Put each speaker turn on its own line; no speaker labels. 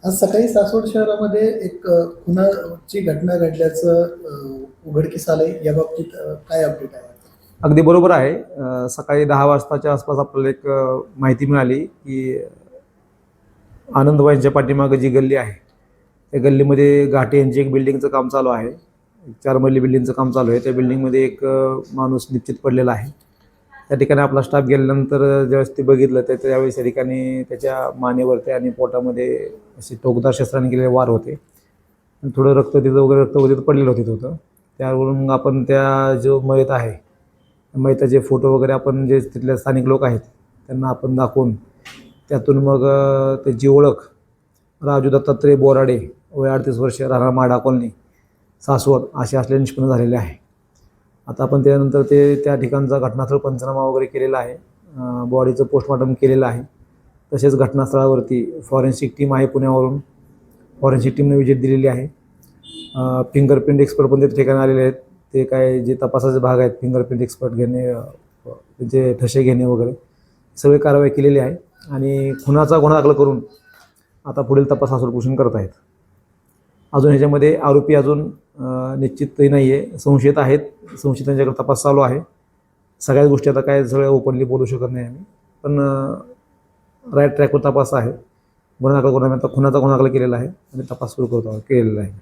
आज सकाळी सासवड शहरामध्ये एक खुनाची घटना घडल्याचं उघडकीस आलंय. याबाबतीत काय अपडेट आहे?
अगदी बरोबर आहे. सकाळी 10 वाजताच्या आसपास आपल्याला एक माहिती मिळाली की आनंदवाईच्या पाठीमागे जी गल्ली आहे त्या गल्लीमध्ये घाटे यांची एक बिल्डिंगचं काम चालू आहे. 4 मजली बिल्डिंगचं काम चालू आहे. त्या बिल्डिंगमध्ये एक माणूस निश्चित पडलेला आहे. त्या ठिकाणी आपला स्टाफ गेल्यानंतर ज्यावेळेस ते बघितलं तर त्यावेळेस त्या ठिकाणी त्याच्या मानेवरती आणि पोटामध्ये असे टोकदार शस्त्राने केलेले वार होते आणि थोडं रक्त तिथं वगैरे रक्त वगैरे पडलेलं होतं. त्यावरून मग आपण त्या जो मयत आहे मयताचे फोटो वगैरे आपण जे तिथले स्थानिक लोक आहेत त्यांना आपण दाखवून त्यातून मग त्याची ओळख राजू दत्तात्रय बोराडे, वय 38 वर्ष, राहणार माडा कॉलनी, सासवड असे असल्याचे निष्पन्न झालेले आहे. आता आपण त्यानंतर त्या ठिकाणचा घटनास्थळ पंचनामा वगैरे केलेला आहे. बॉडीचं पोस्टमॉर्टम केलेलं आहे. तसेच घटनास्थळावरती फॉरेन्सिक टीम आहे पुण्यावरून. फॉरेन्सिक टीमने व्हिजिट दिलेली आहे. फिंगरप्रिंट एक्सपर्ट पण त्या ठिकाणी आलेले आहेत. ते काय जे तपासाचे भाग आहेत फिंगरप्रिंट एक्सपर्ट घेणे, त्यांचे ठसे घेणे वगैरे सगळी कारवाई केलेली आहे आणि खुनाचा गुन्हा दाखल करून आता पुढील तपास सासवड करत आहेत. अजून ह्याच्यामध्ये आरोपी अजून निश्चितही नाही आहे, संशयित आहेत. संशयितांच्याकडे तपास चालू आहे. सगळ्याच गोष्टी आता काय सगळ्या ओपनली बोलू शकत नाही आम्ही, पण राईट ट्रॅकवर तपास आहे. गुन्हा दाखल करून आता खुनाचा गुन्हा दाखल केलेला आहे आणि तपास सुरू केलेला आहे.